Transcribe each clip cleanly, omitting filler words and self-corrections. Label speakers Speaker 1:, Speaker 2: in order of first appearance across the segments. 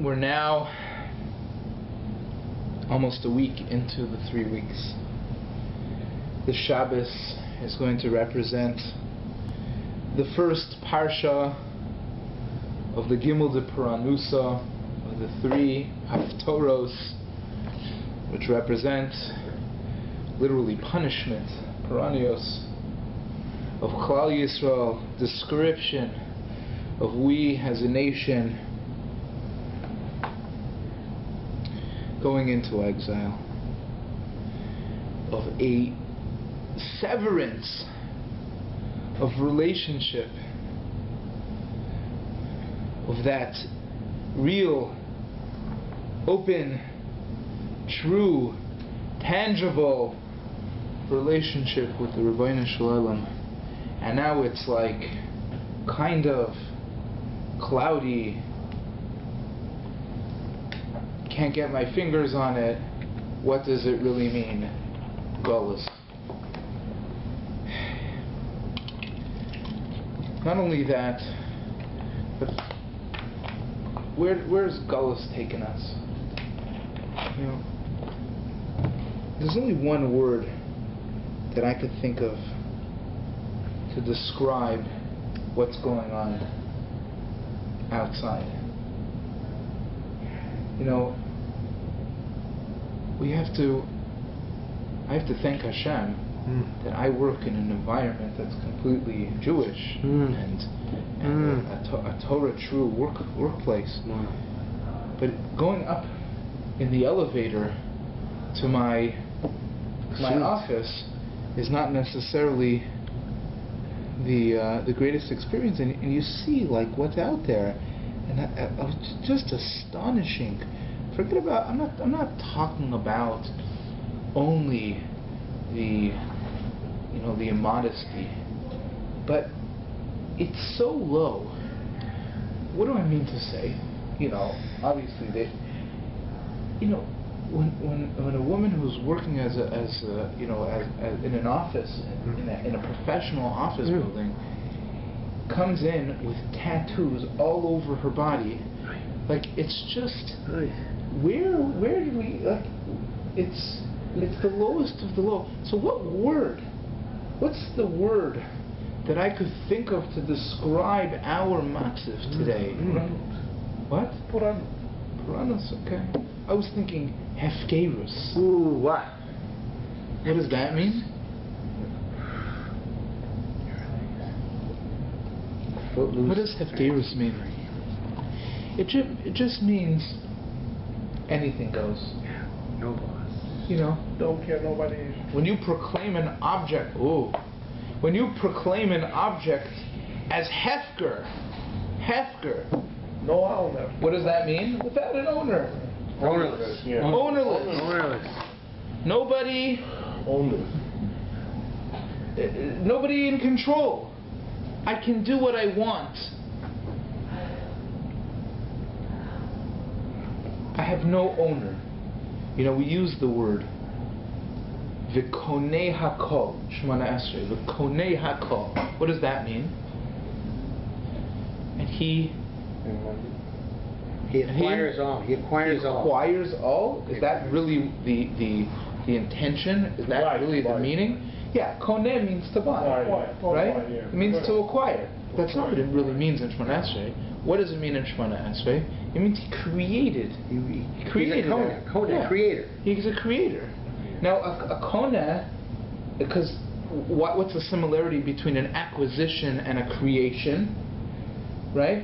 Speaker 1: we're now almost a week into the 3 weeks. The Shabbos is going to represent the first parsha of the Gimel de Paranusa, of the 3 Haftoros, which represent literally punishment, Paranios, of Klal Yisrael, description of we as a nation going into exile, of a severance of relationship, of that real, open, true, tangible relationship with the Rebbeinu Shalom. And now it's like kind of cloudy, can't get my fingers on it. What does it really mean? Gullus. Not only that, but where's Gullus taken us? You know, there's only one word that I could think of to describe what's going on outside. You know, I have to thank Hashem that I work in an environment that's completely Jewish and a Torah true workplace. But going up in the elevator to my office is not necessarily the greatest experience, and you see like what's out there, and I was just astonishing. Forget about, I'm not talking about only the immodesty, but it's so low. What do I mean to say? Obviously when a woman who's working as in an office, in a professional office building, comes in with tattoos all over her body, like it's just where did we it's the lowest of the low. So what's the word that I could think of to describe our matziv today? What? Puranos, okay. I was thinking hefkerus.
Speaker 2: Ooh, what?
Speaker 1: What does that mean? What does hefkerus mean? It just means anything goes.
Speaker 2: No boss.
Speaker 3: Don't care nobody.
Speaker 1: When you proclaim an object, as hefker,
Speaker 3: No owner.
Speaker 1: what does that mean? Without an owner.
Speaker 2: Ownerless.
Speaker 3: Yeah.
Speaker 1: Ownerless. Nobody in control. I can do what I want. I have no owner. We use the word V'konei hakol, Shemona Esrei, V'konei hakol. What does that mean? And he
Speaker 2: acquires all. He acquires all.
Speaker 1: Is that really the intention? Is that really the meaning? Yeah, koneh means to buy, right? It means to acquire. That's not what it really means in Shemona Esrei. What does it mean in Shemona Esrei? It means he created. He created.
Speaker 2: He's a koneh, creator.
Speaker 1: He's a creator. Now, a koneh, because what's the similarity between an acquisition and a creation, right?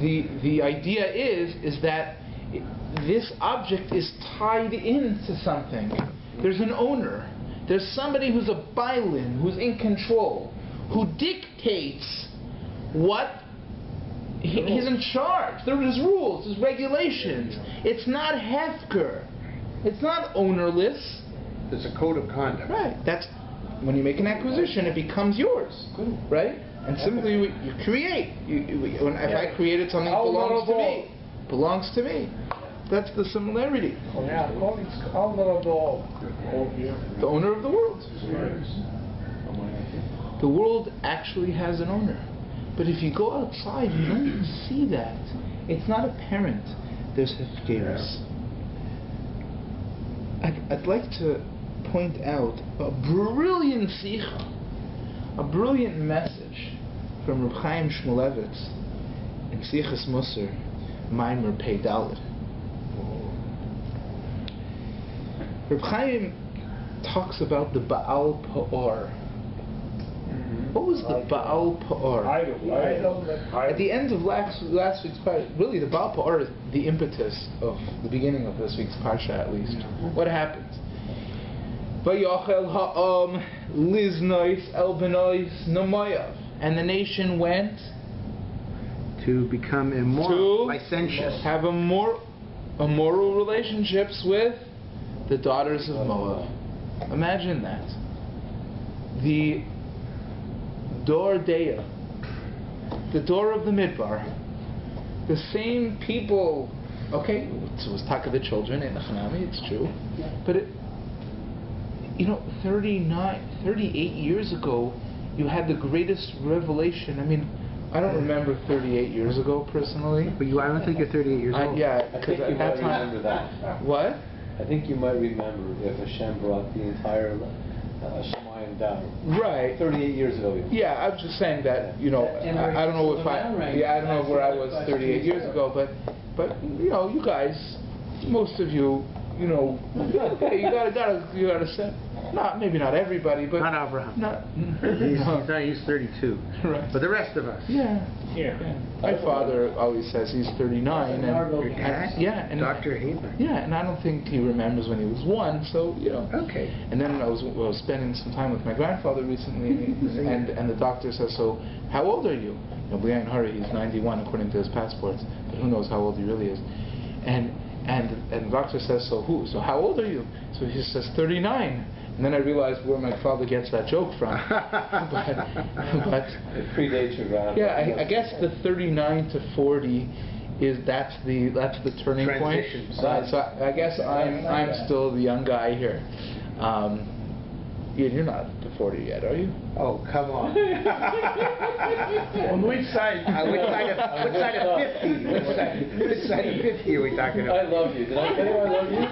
Speaker 1: The idea is that this object is tied into something. There's an owner. There's somebody who's a bailin, who's in control, who dictates what he's in charge. There's rules, there's regulations. It's not hefker. It's not ownerless.
Speaker 2: There's a code of conduct.
Speaker 1: Right. That's when you make an acquisition, it becomes yours, right? And simply you create. If I created something, it belongs to me. That's the similarity.
Speaker 3: The owner of the world.
Speaker 1: The owner of the world. The world actually has an owner. But if you go outside, you don't see that. It's not apparent there's hefkerus. I'd like to point out a brilliant sikha, a brilliant message from Reb Chaim Shmulevitz in Sichas Musar, Maimer Pei Dalet. Reb Chaim talks about the Baal Pa'or. What was the Baal Pa'or? At the end of last week's parsha, really the Baal Pa'or is the impetus of the beginning of this week's parsha, at least. What happened? Vayachel ha'am liznois el benois namayav, and the nation went
Speaker 2: to become immoral, licentious,
Speaker 1: have immoral relationships with the daughters of Moab. Imagine that. The Dor Deya, the door of the Midbar, the same people. Okay, it was Taka the children in the Hanami, it's true, but 38 years ago, you had the greatest revelation. I mean, I don't remember 38 years ago personally.
Speaker 2: But I don't think you're 38 years old.
Speaker 1: Yeah,
Speaker 4: I think
Speaker 1: at
Speaker 4: you
Speaker 1: that
Speaker 4: might
Speaker 1: time.
Speaker 4: remember that.
Speaker 1: What?
Speaker 4: I think you might remember if Hashem brought the entire Shemayim down.
Speaker 1: Right.
Speaker 4: 38 years ago.
Speaker 1: Yeah, I was just saying that, I don't know if I don't know where I was 38 years ago, but you guys, most of you, you gotta set. Maybe not everybody, but
Speaker 2: not Abraham. He's 32.
Speaker 1: Right.
Speaker 2: But the rest of us.
Speaker 1: Yeah. My father always says he's 39, and
Speaker 2: Dr. Heber.
Speaker 1: Yeah, and I don't think he remembers when he was 1. So
Speaker 2: Okay.
Speaker 1: And then I was spending some time with my grandfather recently, and the doctor says, "So, how old are you?" B'yayin Hari, he's 91 according to his passports, but who knows how old he really is? And the doctor says, "So how old are you?" So he says 39. And then I realized where my father gets that joke from. but
Speaker 4: It predates your grandfather.
Speaker 1: Yeah, I guess the 39 to 40 that's the turning
Speaker 2: Transition.
Speaker 1: point. Right. So I guess I'm still the young guy here. You're not to 40 yet, are you?
Speaker 2: Oh, come on.
Speaker 3: On which side?
Speaker 2: Which side of 50? Which side of 50 are we talking about?
Speaker 4: I love you. Did I tell you I love you?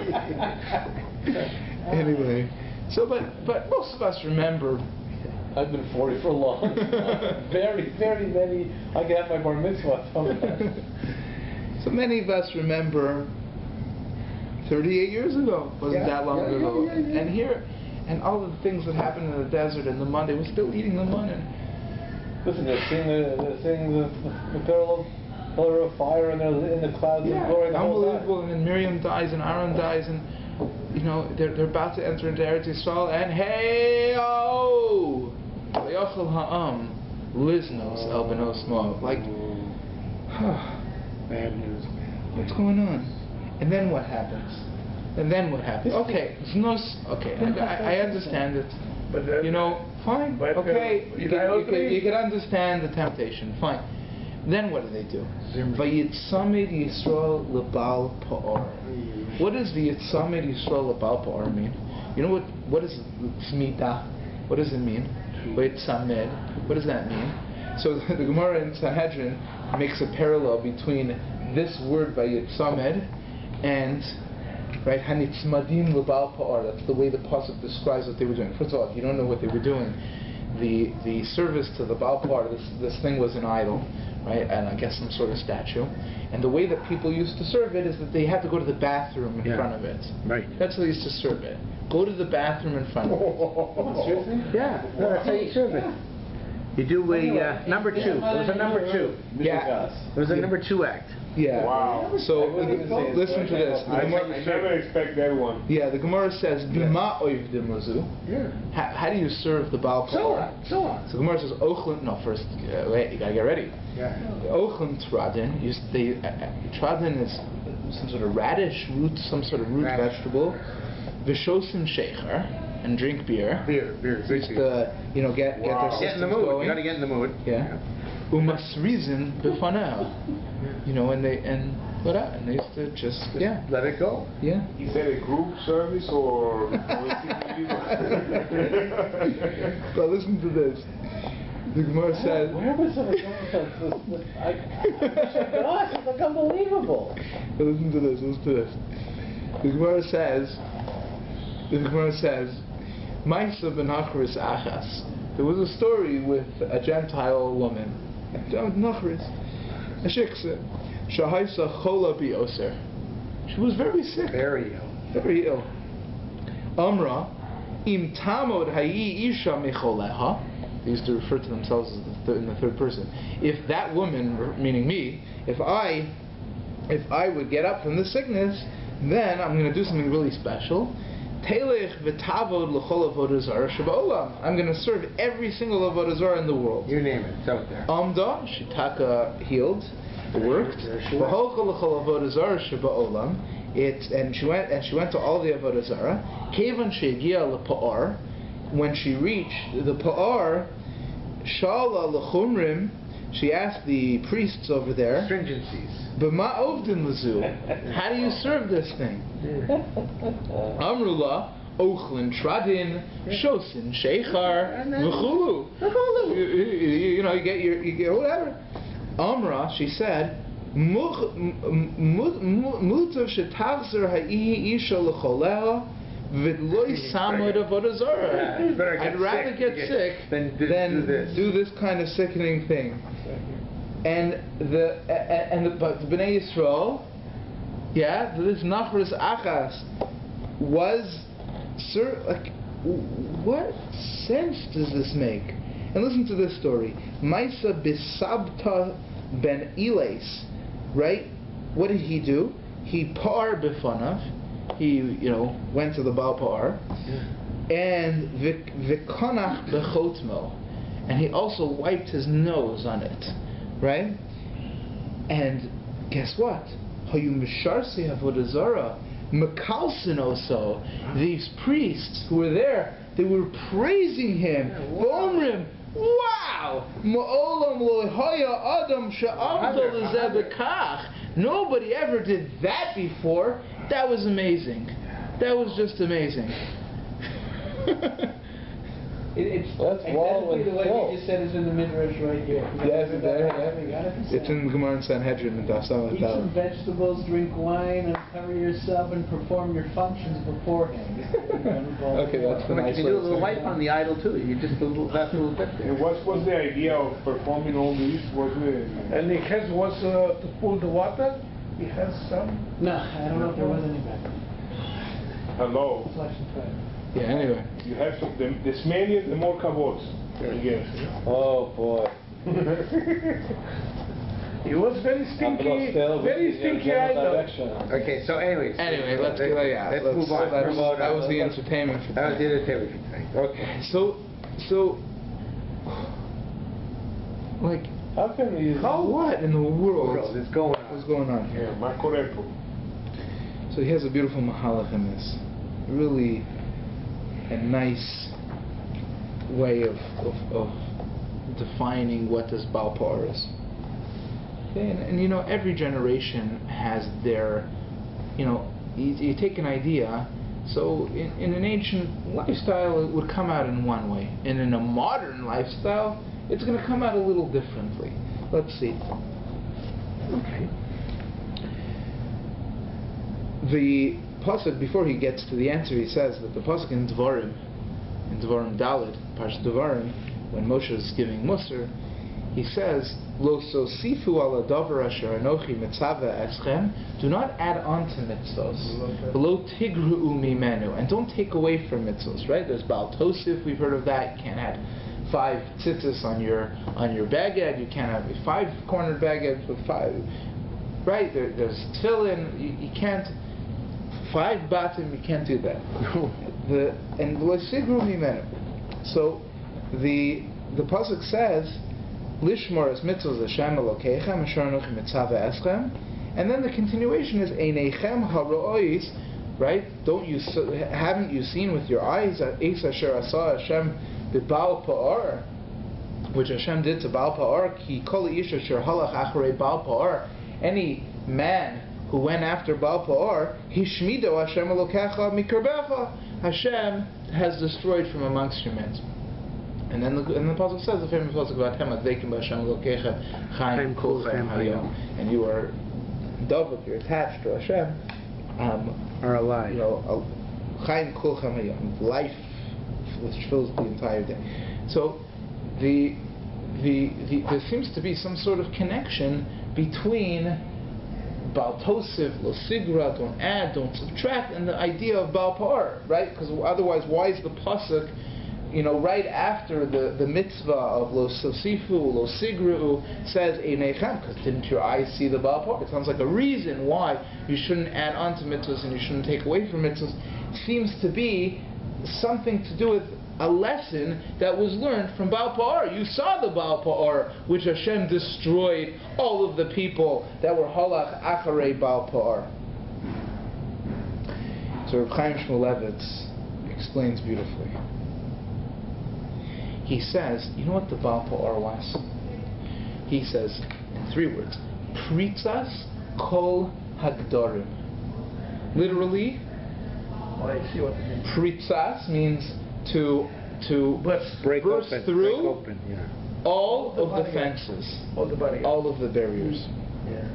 Speaker 1: Anyway, so but most of us remember.
Speaker 4: I've been 40 for a long time. Very, very many. I can have my bar mitzvah sometimes.
Speaker 1: So many of us remember 38 years ago. Wasn't that long ago?
Speaker 2: Yeah.
Speaker 1: And here. And all of the things that happened in the desert and the man, they were still eating the man.
Speaker 4: Listen, they're seeing the pillar of fire, and they're in the clouds of glory.
Speaker 1: Unbelievable. And then Miriam dies, and Aaron dies, and they're about to enter into Eretz Yisrael, and hey-oh! V'yochel ha'am liznos el benos Moab. Like,
Speaker 2: Bad news.
Speaker 1: What's going on? And then what happens? Okay, I understand it.
Speaker 3: But
Speaker 1: fine.
Speaker 3: But,
Speaker 1: okay, you
Speaker 3: idolatry?
Speaker 1: can understand the temptation. Fine. Then what do? Vayitzamed Yisrael lebal pa'or. What does the Yitzamed Yisrael lebal pa'or mean? You know what is tzmita? What does it mean? Vayitzamed. What does that mean? So the Gemara in Sanhedrin makes a parallel between this word Vayitzamed and right, hanitzmadim lebal pa'or. That's the way the pasuk describes what they were doing. First of all, if you don't know what they were doing, the service to the Baal pa'or, this thing was an idol, right, and I guess some sort of statue. And the way that people used to serve it is that they had to go to the bathroom in front of it.
Speaker 2: Right.
Speaker 1: That's how they used to serve it. Go to the bathroom in front of it.
Speaker 4: Seriously?
Speaker 2: Yeah, that's how you serve it. You do a number 2. It was a number 2.
Speaker 1: Yeah.
Speaker 2: It was a number 2 act.
Speaker 1: Yeah.
Speaker 5: Wow.
Speaker 1: So
Speaker 4: I wouldn't even say
Speaker 1: listen to this.
Speaker 5: I never expect that one.
Speaker 1: Yeah, the Gemara says, "B'ma oivdim lazu."
Speaker 2: Yeah.
Speaker 1: How do you serve the Baal pa'or?
Speaker 2: So on.
Speaker 1: So the Gemara says, "Ochlin." No, first, wait, you gotta get ready.
Speaker 2: Yeah.
Speaker 1: Ochlin tradin. Tradin is some sort of radish root, some sort of root vegetable. Vishosim shecher, and drink beer.
Speaker 2: Beer.
Speaker 1: Just to get their systems
Speaker 2: Get in the mood.
Speaker 1: going.
Speaker 2: You gotta get in the mood.
Speaker 1: Yeah. Umasrizin b'fanel. And they used to just
Speaker 2: Let it go.
Speaker 1: Yeah.
Speaker 5: Is that a group service or?
Speaker 1: But listen to this. The Gemara says.
Speaker 4: Where was I going with this? Gosh, it's like unbelievable.
Speaker 1: Listen to this. The Gemara says, Maisa ben Achris Achas. There was a story with a Gentile woman, Nachris, a shiksa, Shahaisa Chola bi Oser. She was very sick.
Speaker 2: Very
Speaker 1: ill. Amra, im tamod hayi isha mecholeha. They used to refer to themselves as in the third person. If that woman, meaning me, if I would get up from the sickness, then I'm going to do something really special. Telech v'tavod l'chol avodah zarah sheba'olam. I'm going to serve every single avodah zarah in the world.
Speaker 2: You name it, it's out there.
Speaker 1: Amda, Shitaka healed, it worked. V'holcha l'chol avodah zarah sheba'olam. And she went to all the avodah zarah. Kevan she'egia l'pa'ar. When she reached the pa'ar, shala l'chumrim. She asked the priests over there.
Speaker 2: Stringencies.
Speaker 1: B'ma ovdin l'zu. How do you serve this thing? Amrullah, ochlin tradin, shosin sheichar, v'chulu. You know, you get whatever. Amra, she said, mutav shetavzer ha'ihi isha l'choleha, v'loi samod avodah zarah. I'd rather get sick than do this kind of sickening thing. And the Bnei Yisrael, this Nachris Achas was, like, what sense does this make? And listen to this story. Maisa bisabta ben Iles, right? What did he do? He par bifanav. He, went to the Baal Pa'ar, and v'konach bechotmo, and he also wiped his nose on it. Right? And guess what? Hayumisharsi avodah zarah, mekalsin also. These priests who were there, they were praising him. Omrim, wow! Ma'olam lo haya adam she'avdol lezeh bekach. Nobody ever did that before. That was amazing. That was just amazing.
Speaker 3: It's
Speaker 4: That's
Speaker 3: exactly the way
Speaker 4: wall
Speaker 3: you just said it's in the Midrash right here.
Speaker 1: Yes, it's in the Gemara and Sanhedrin and Dafsam.
Speaker 3: Eat some vegetables, drink wine, and cover yourself and perform your functions beforehand.
Speaker 1: Okay, that's the nice
Speaker 2: You
Speaker 1: way
Speaker 2: do a
Speaker 1: to
Speaker 2: little
Speaker 1: say
Speaker 2: wipe
Speaker 1: it.
Speaker 2: on the idol too. You just do that little bit there.
Speaker 5: And what was the idea of performing all these?
Speaker 3: And he has was to pull the water. He has some.
Speaker 6: No, I don't know if there was any back then.
Speaker 5: Hello.
Speaker 6: Flesh and fat.
Speaker 1: Yeah, anyway.
Speaker 5: You have to, the smellier, the more kavod, I guess.
Speaker 4: Oh boy.
Speaker 3: He was very stinky idol.
Speaker 2: Okay, so anyways.
Speaker 1: Anyway, let's move on. That was the entertainment for
Speaker 2: That was the
Speaker 1: tonight.
Speaker 2: entertainment for tonight. Okay.
Speaker 1: So, like,
Speaker 4: How can these?
Speaker 1: what in the world
Speaker 2: What's going on?
Speaker 1: was going on here?
Speaker 5: Ma korepo.
Speaker 1: So he has a beautiful mahalach in this. Really a nice way of defining what this Baal Pa'ar is. Okay, and every generation has their, you take an idea, so in an ancient lifestyle it would come out in one way, and in a modern lifestyle it's going to come out a little differently. Let's see. Okay. The pasuk, before he gets to the answer, he says that the pasuk in Dvarim Daled, Parshat Dvarim, when Moshe is giving Musar, he says, Lo sosifu ala davar asher anochi mitzava eschem. Do not add on to mitzvos. Lo tigru'u mimenu, and don't take away from mitzvos. Right? There's Baal Tosif. We've heard of that. You can't add 5 tzitzis on your baguette. You can't have a 5-cornered baguette with 5. Right? There's tefillin. You can't. 5 batim, you can't do that. So the pasuk says, Lishmor es mitzvos Hashem Elokeichem asher anochi mitzava eschem, and then the continuation is Einechem haro'os, right? Haven't you seen with your eyes Eis asher asa Hashem b'Baal Pa'ar, which Hashem did to Baal Pa'ar? Ki kol ish asher halach acharei Baal Pa'ar. Any man who went after Baal Pa'ar, Hishmido Hashem Elokecha mikarbecha. Hashem has destroyed from amongst your men. And then the pasuk says the famous pasuk about Hema Zeikim B'Hashem Elokecha Chaim Kulchem Hayom, and you are dovuk, you're attached to Hashem,
Speaker 2: Are alive.
Speaker 1: Chaim Kulchem Hayom, life which fills the entire day. So there seems to be some sort of connection between Baal Tosif, Lo Sigra, don't add, don't subtract, and the idea of Baal Pa'ar, right? Because otherwise, why is the pasuk, right after the mitzvah of Lo Sosifu, Lo Sigru says Einechem? Because didn't your eyes see the Baal Pa'ar? It sounds like a reason why you shouldn't add on to mitzvahs and you shouldn't take away from mitzvahs. It seems to be something to do with a lesson that was learned from Baal Pa'ar. You saw the Baal Pa'ar, which Hashem destroyed all of the people that were halach acharei Baal Pa'ar. So Reb Chaim Shmulevitz explains beautifully. He says, you know what the Baal Pa'ar was? He says, in 3 words, Pritzas kol hagdorim. Literally,
Speaker 3: I see what you mean.
Speaker 1: Pritzas means to
Speaker 2: break
Speaker 1: burst
Speaker 2: open,
Speaker 1: through all of the fences,
Speaker 3: All the body.
Speaker 1: all of the barriers.
Speaker 3: Yeah.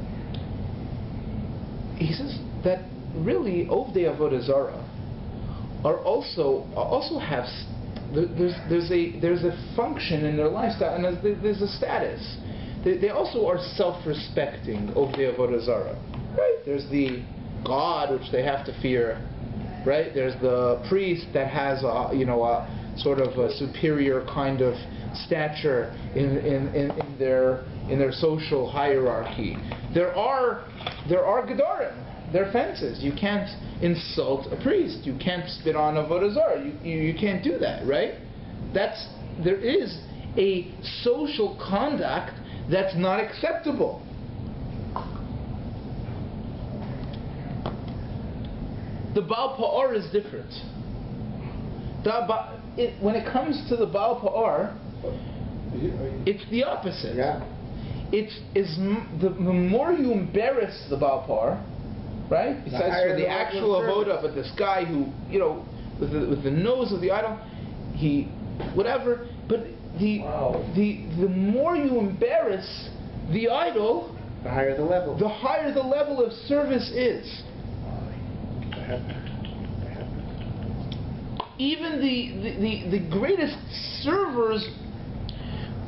Speaker 1: He says that really Ovdei Avodah Zarah are also have there's a function in their lifestyle, and there's a status. They also are self-respecting Ovdei Avodah Zarah, right? There's the God which they have to fear, right? There's the priest that has a sort of a superior kind of stature in their social hierarchy. There are gedarim, there are fences. You can't insult a priest. You can't spit on avodah zarah. You can't do that, right? There is a social conduct that's not acceptable. The Baal Pa'ar is different. When it comes to the Baal Pa'ar, it's the opposite.
Speaker 2: Yeah.
Speaker 1: The more you embarrass the Baal Pa'ar, right? Besides for the actual avodah, but this guy who, with the nose of the idol, whatever. But the more you embarrass the idol,
Speaker 2: The higher the level.
Speaker 1: the higher the level of service is. Even the greatest servers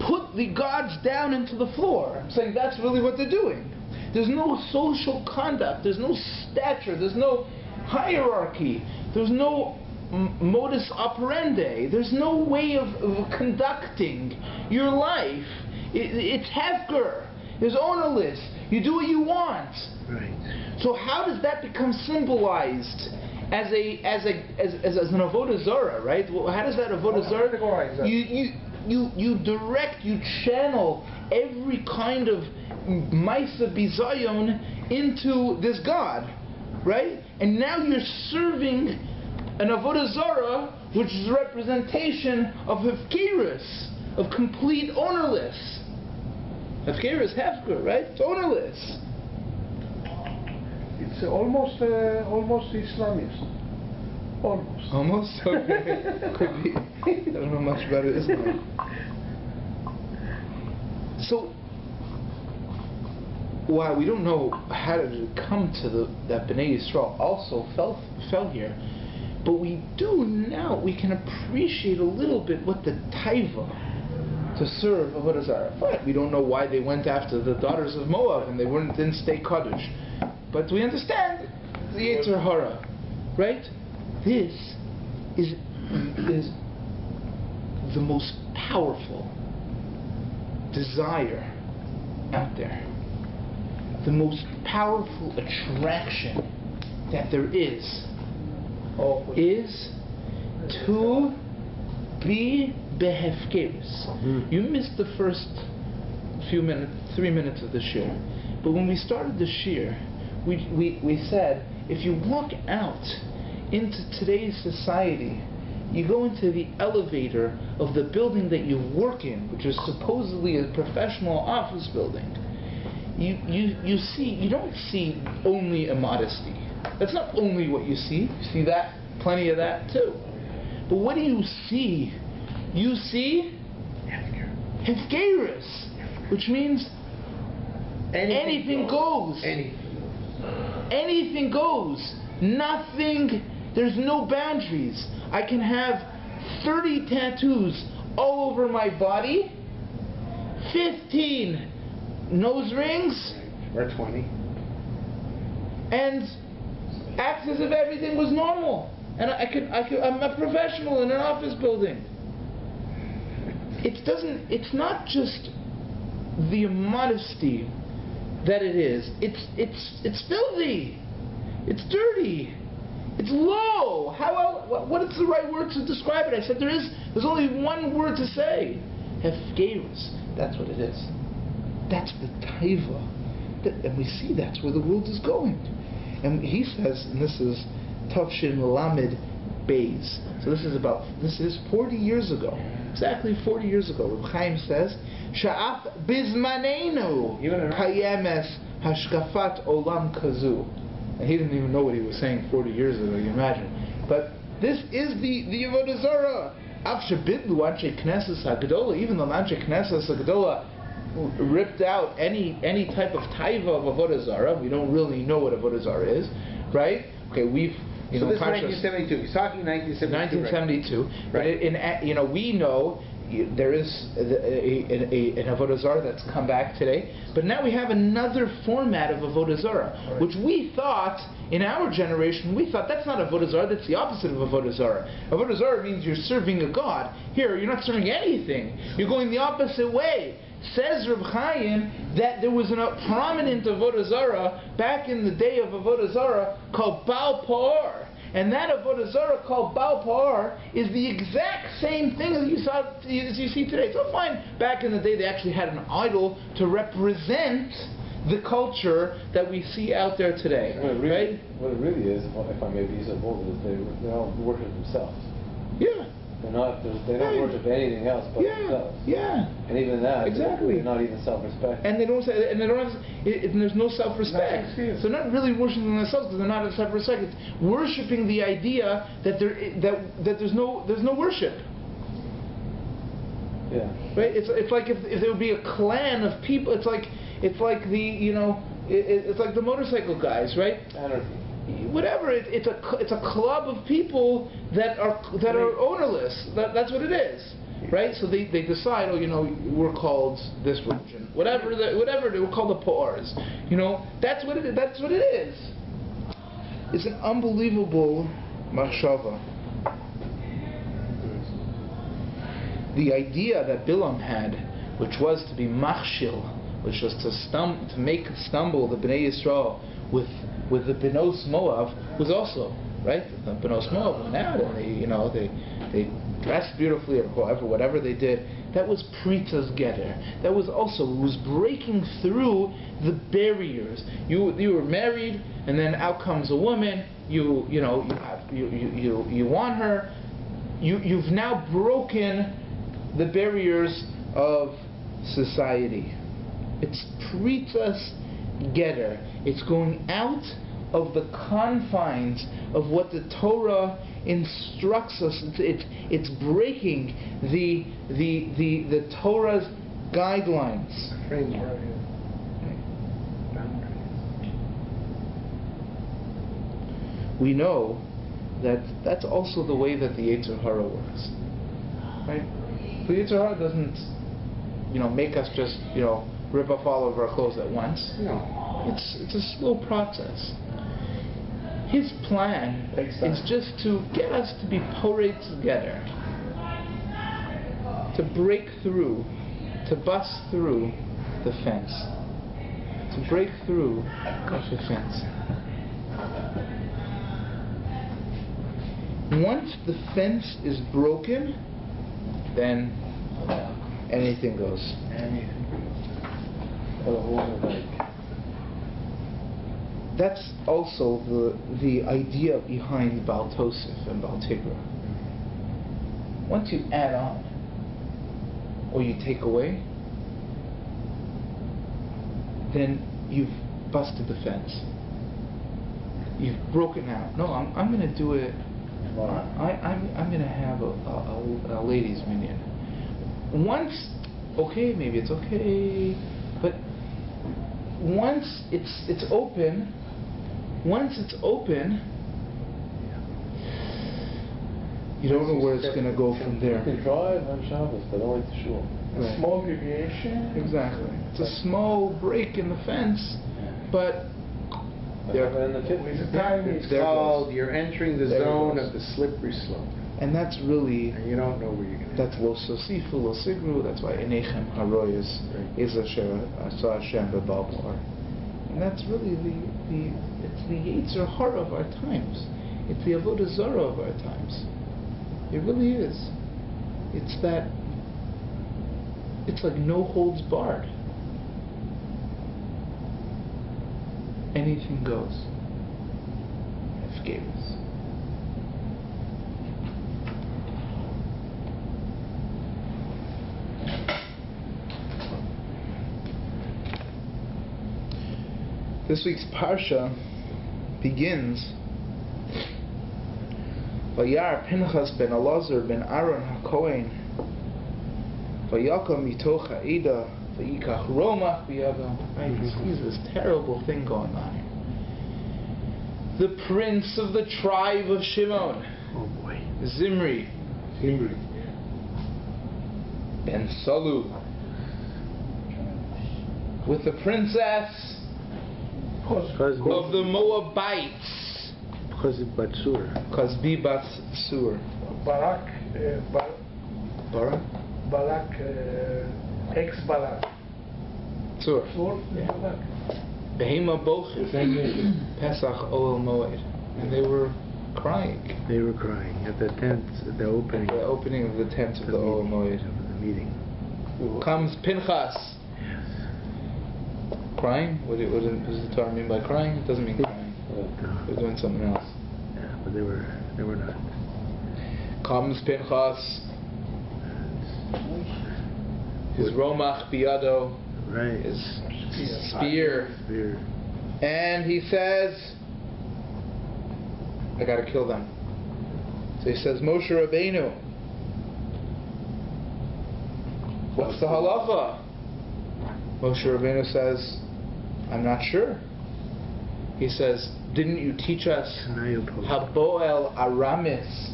Speaker 1: put the gods down into the floor, saying that's really what they're doing. There's no social conduct, there's no stature, there's no hierarchy, there's no modus operandi, there's no way of conducting your life. It's hefker, it's ownerless, you do what you want.
Speaker 2: Right.
Speaker 1: So how does that become symbolized as an avodah zarah, right? Well, how does that avodah zarah? You direct, you channel every kind of maisa bizayon into this God, right? And now you're serving an avodah zarah, which is a representation of hefkerus, of complete ownerless. Hefkerus, hefker, right? It's ownerless.
Speaker 3: It's almost Islamist. Almost.
Speaker 1: Almost? Okay. Could be. I don't know much about Islam. So, while we don't know how did it come to that Bnei Yisrael also fell here, but we do now, we can appreciate a little bit what the taiva to serve Avodah Zarah. Fine, we don't know why they went after the daughters of Moab and they didn't stay Kaddish. But we understand the Yetzer Hara, right? This is the most powerful desire out there. The most powerful attraction that there is to be behefkeris. You missed the first 3 minutes of the shir. But when we started the shir, we said, if you walk out into today's society, you go into the elevator of the building that you work in, which is supposedly a professional office building, you don't see only immodesty. That's not only what you see. You see that, plenty of that too. But what do you see? You see Hefgeris, which means anything goes. Anything goes. Nothing, there's no boundaries. I can have 30 tattoos all over my body, 15 nose rings,
Speaker 2: Or 20.
Speaker 1: and act as if everything was normal. And I'm a professional in an office building. It's not just the immodesty that it is. It's filthy. It's dirty. It's low. What is the right word to describe it? I said there's only one word to say. Hefgeris. That's what it is. That's the taiva. And we see that's where the world is going. And he says, and this is Tavshin Lamed Beis. So this is 40 years ago. Exactly 40 years ago. Reb Chaim says, Sha'af bizmanenu kayemes hashkafat olam kazu. And he didn't even know what he was saying 40 years ago, you imagine. But this is the Avodah Zarah. Av shebidlu anshe knesses hagdola, even though anshe knesses hagdola ripped out any type of taiva of Avodah Zarah. We don't really know what Avodah Zarah is, right? Okay,
Speaker 2: So this is 1972. He's talking 1972.
Speaker 1: 1972. But we know there is an Avodah Zarah that's come back today. But now we have another format of Avodah Zarah, which we thought, in our generation, we thought that's not Avodah Zarah, that's the opposite of Avodah Zarah. Avodah Zarah means you're serving a God. Here, you're not serving anything. You're going the opposite way. Says Reb Chaim that there was a prominent Avodah Zarah back in the day of Avodah Zarah called Baal Pa'or. And that Avodah Zarah called Baal Pa'or is the exact same thing as you see today. So fine, back in the day they actually had an idol to represent the culture that we see out there today. Right?
Speaker 4: What it really is, if I may be so bold, is they all worship themselves.
Speaker 1: Yeah.
Speaker 4: They don't worship anything else but themselves.
Speaker 1: Yeah.
Speaker 4: And even that,
Speaker 1: exactly.
Speaker 4: They're not even self-respect.
Speaker 1: And there's no self-respect. So they're not really worshiping themselves because they're not self-respect. It's worshiping the idea that there's no worship.
Speaker 4: Yeah.
Speaker 1: Right. It's like if there would be a clan of people. It's like the motorcycle guys, right?
Speaker 4: Anarchy.
Speaker 1: Whatever, it's a club of people that are ownerless. That's what it is, right? So they decide, we're called this religion, whatever we're called the Pa'ors. That's what it is. It's an unbelievable machshava. The idea that Bilam had, which was to be machshil, which was to make stumble the Bnei Yisrael with the Benos Moab, was also, right? The Benos Moab went out and they dressed beautifully or whatever they did. That was Pritas Geder. That was breaking through the barriers. You were married, and then out comes a woman. You want her. You've now broken the barriers of society. It's Pritas Geder. It's going out of the confines of what the Torah instructs us. It's breaking the Torah's guidelines. We know that that's also the way that the Yetzer Hara works, right? The Yetzer Hara doesn't, make us just, rip off all of our clothes at once.
Speaker 2: No.
Speaker 1: It's a slow process. His plan is just to get us to be porei together, to break through, to bust through the fence, to break through the fence. Once the fence is broken, then anything goes. That's also the idea behind Baal Tosef and Baal Tigra. Once you add on, or you take away, then you've busted the fence. You've broken out. No, I'm going to do it. I'm going to have a ladies' minyan. Once okay, maybe it's okay, but once it's open, you don't know where it's going to go from there.
Speaker 4: You can drive on Shabbos, but only to Shul.
Speaker 1: Right.
Speaker 6: A small deviation.
Speaker 1: Exactly. It's a small break in the fence, but
Speaker 4: They're in the
Speaker 6: With the time
Speaker 2: It's
Speaker 1: There it
Speaker 2: called,
Speaker 1: goes.
Speaker 2: you're entering the
Speaker 1: There it
Speaker 2: zone
Speaker 1: goes.
Speaker 2: of the slippery slope.
Speaker 1: and that's really
Speaker 2: And you don't know where you're going to
Speaker 1: that's lo sosifu lo sigru. That's why enechem haroyas is asher asa Hashem b'balbar, and that's really it's the Yetzer Hara of our times. It's the Avodah Zarah of our times. It really is. It's that. It's like no holds barred. Anything goes. Efgeris. This week's Parsha begins Vayar Pinchas ben Elazar ben Aaron HaKohen Vayakom mitoch ha'eda vayikach romach biyado. Right, he sees this terrible thing going on here. The prince of the tribe of Shimon,
Speaker 2: Oh boy.
Speaker 1: Zimri ben Salu, with the princess of the Moabites, Kozbi bat Sur.
Speaker 6: Barak,
Speaker 1: Barak?
Speaker 6: Balak, ex-Balak.
Speaker 1: Sur.
Speaker 6: Sur, Balak.
Speaker 1: Behema Bochim, Pesach Oel Moed. And they were crying.
Speaker 2: They were crying at the tent, at the opening.
Speaker 1: The opening of the tent of the Oel Moed.
Speaker 2: Of the meeting.
Speaker 1: Comes Pinchas. Crying? What does the Torah mean by crying? It doesn't mean crying. They're doing something else.
Speaker 2: Yeah, but they were not.
Speaker 1: Comes Pinchas. His Romach Biyado.
Speaker 2: Right.
Speaker 1: His spear.
Speaker 2: Spear.
Speaker 1: And he says, I gotta kill them. So he says, Moshe Rabbeinu, what's the halacha? Moshe Rabbeinu says, I'm not sure. He says, didn't you teach us Haboel Aramis